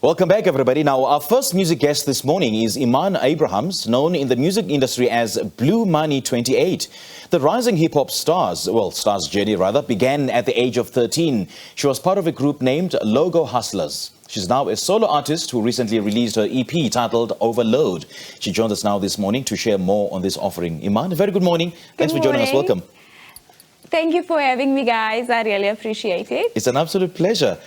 Welcome back, everybody. Now, our first music guest this morning is Iman Abrahams, known in the music industry as Blewmoney28. The rising hip-hop star's journey began at the age of 13. She was part of a group named Logo Hustlers. She's now a solo artist who recently released her EP titled Overload. She joins us now this morning to share more on this offering. Iman, a very good morning. Thanks for joining us. Welcome. Thank you for having me, guys. I really appreciate it. It's an absolute pleasure.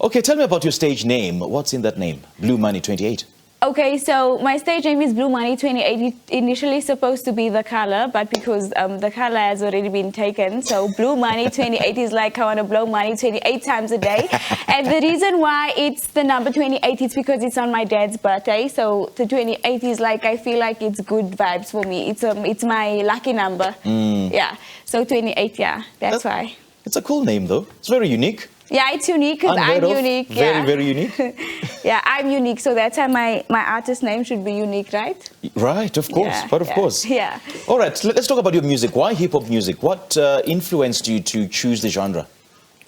Okay, tell me about your stage name. What's in that name? Blewmoney28. Okay, so my stage name is Blewmoney28. It initially supposed to be the color, but because the color has already been taken, so Blewmoney28 is like I want to blow money 28 times a day. And the reason why it's the number 28 is because it's on my dad's birthday. So the 28 is like, I feel like it's good vibes for me. It's my lucky number. Yeah, so 28, yeah, that's why. It's a cool name, though. It's very unique. Yeah, it's unique because I'm unique. Very, very unique. Yeah, I'm unique, so that's why my artist name should be unique, right? Right, of course, of course. Yeah. All right, let's talk about your music. Why hip-hop music? What influenced you to choose the genre?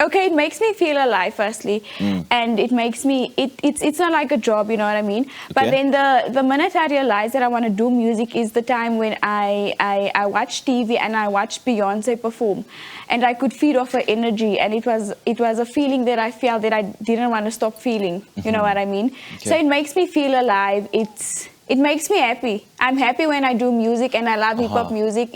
Okay, it makes me feel alive, firstly, and it makes me, it's not like a job, you know what I mean? But then the minute I realized that I want to do music is the time when I watched TV and I watched Beyonce perform, and I could feed off her energy, and it was a feeling that I felt that I didn't want to stop feeling, you know what I mean? So it makes me feel alive, it makes me happy. I'm happy when I do music, and I love hip-hop music.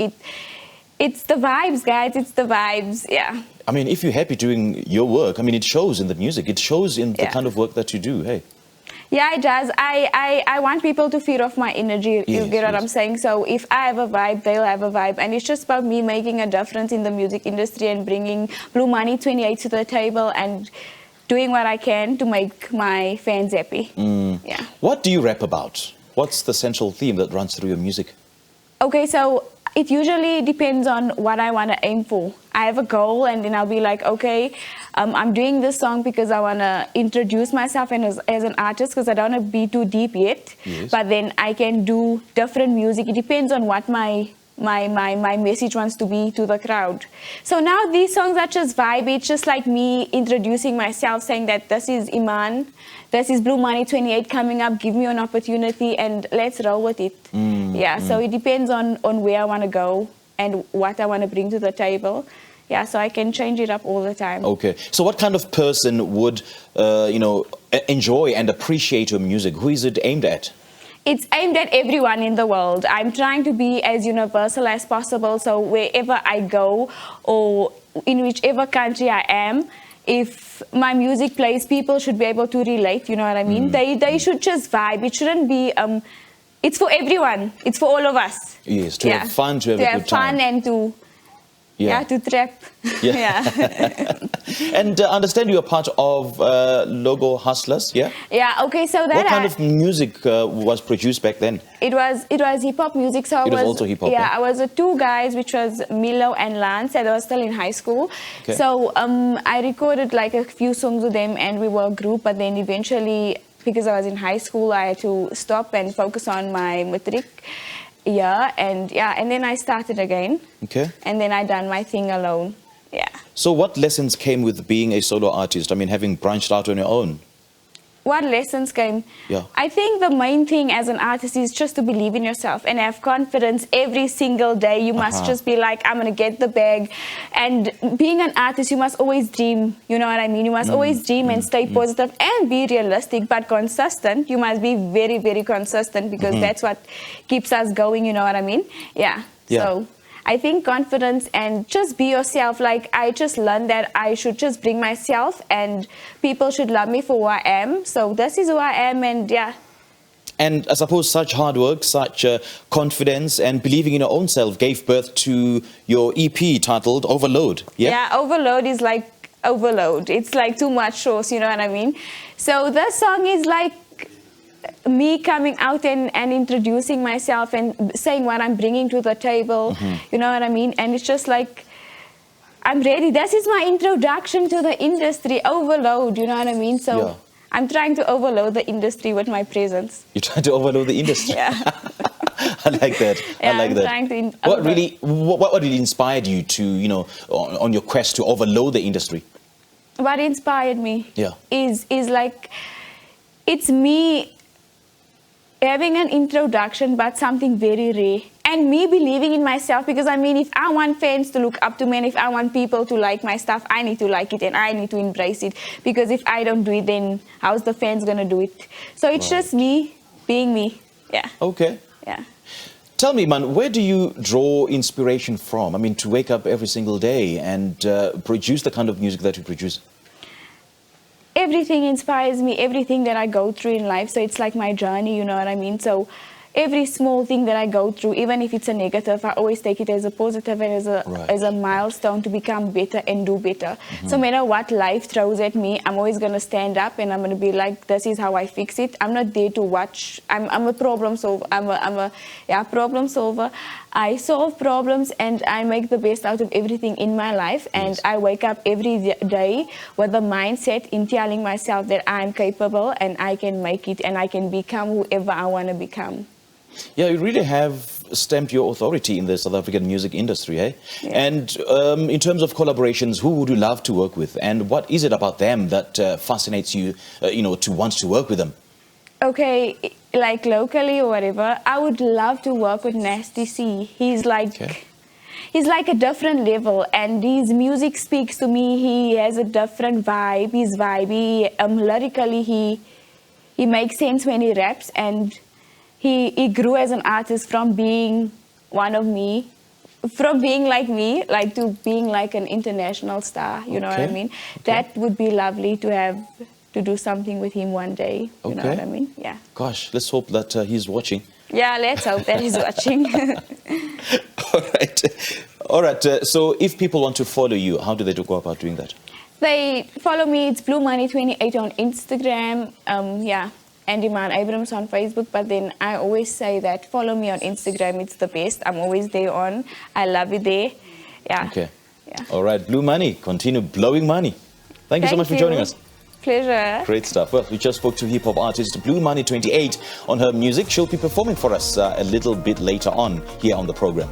It's the vibes, guys, it's the vibes, yeah. I mean, if you're happy doing your work, I mean, it shows in the music. It shows in the kind of work that you do, hey? Yeah, it does. I want people to feed off my energy, you get what I'm saying? So if I have a vibe, they'll have a vibe. And it's just about me making a difference in the music industry and bringing Blewmoney28 to the table and doing what I can to make my fans happy. Yeah. What do you rap about? What's the central theme that runs through your music? Okay, so it usually depends on what I want to aim for. I have a goal, and then I'll be like, okay, I'm doing this song because I want to introduce myself as an artist, because I don't want to be too deep yet. But then I can do different music. It depends on what my message wants to be to the crowd. So now these songs are just vibe. It's just like me introducing myself, saying that this is Iman, this is Blewmoney28 coming up, give me an opportunity and let's roll with it. So it depends on where I want to go and what I want to bring to the table. Yeah, so I can change it up all the time. Okay, so what kind of person would, enjoy and appreciate your music? Who is it aimed at? It's aimed at everyone in the world. I'm trying to be as universal as possible, so wherever I go or in whichever country I am, if my music plays, people should be able to relate, you know what I mean? They should just vibe. It shouldn't be, it's for everyone. It's for all of us. Yes, to have fun, to have a good time. To have fun and to... to trap. And understand you're part of Logo Hustlers, yeah? Yeah, okay, so that... What kind of music was produced back then? It was hip-hop music, so it was also hip-hop? Yeah, I was two guys, which was Milo and Lance, and I was still in high school. Okay. So I recorded like a few songs with them, and we were a group, but then eventually, because I was in high school, I had to stop and focus on my matric. And then I started again. Okay. And then I done my thing alone. Yeah. So what lessons came with being a solo artist? I mean, having branched out on your own? What lessons came? Yeah. I think the main thing as an artist is just to believe in yourself and have confidence every single day. You must just be like, I'm going to get the bag. And being an artist, you must always dream. You know what I mean? You must always dream and stay positive and be realistic, but consistent. You must be very, very consistent, because that's what keeps us going. You know what I mean? Yeah. So I think confidence and just be yourself. Like, I just learned that I should just bring myself and people should love me for who I am. So this is who I am, and And I suppose such hard work, such confidence and believing in your own self gave birth to your EP titled Overload. Yeah, Overload is like overload. It's like too much shows, you know what I mean? So this song is like me coming out and introducing myself and saying what I'm bringing to the table, you know what I mean? And it's just like, I'm ready. This is my introduction to the industry, Overload, you know what I mean? So I'm trying to overload the industry with my presence. You're trying to overload the industry? Yeah. I like that. Yeah, I like that. Trying to what really inspired you to, on your quest to overload the industry? What inspired me is like, It's me having an introduction, but something very rare. And me believing in myself, because I mean, if I want fans to look up to me, and if I want people to like my stuff, I need to like it and I need to embrace it. Because if I don't do it, then how's the fans gonna do it? So it's just me being me. Yeah. Okay. Yeah. Tell me, man, where do you draw inspiration from? I mean, to wake up every single day and produce the kind of music that you produce? Everything inspires me, everything that I go through in life. So it's like my journey, you know what I mean? So every small thing that I go through, even if it's a negative, I always take it as a positive and as a milestone to become better and do better. So no matter what life throws at me, I'm always going to stand up and I'm going to be like, this is how I fix it. I'm not there to watch. I'm a problem solver. I'm a problem solver. I solve problems and I make the best out of everything in my life. And I wake up every day with the mindset in telling myself that I'm capable and I can make it and I can become whoever I want to become. Yeah, you really have stamped your authority in the South African music industry, eh? Yeah. And in terms of collaborations, who would you love to work with? And what is it about them that fascinates you, to want to work with them? Okay, like locally or whatever, I would love to work with Nasty C. He's like a different level, and his music speaks to me. He has a different vibe. His vibe, lyrically, he makes sense when he raps, and he grew as an artist from being one of me, from being like me, like to being like an international star. You know what I mean? That would be lovely to have. To do something with him one day, you know what I mean? Yeah. Gosh, let's hope that he's watching. Yeah, let's hope that he's watching. All right. So if people want to follow you, how do they go about doing that? They follow me. It's Blewmoney28 on Instagram. And Iman Abrahams on Facebook. But then I always say that follow me on Instagram. It's the best. I'm always there on. I love it there. Yeah. Okay. Yeah. All right, Blue Money. Continue blowing money. Thank you so much for joining us. Pleasure. Great stuff. Well, we just spoke to hip-hop artist Blewmoney28 on her music. She'll be performing for us a little bit later on here on the program.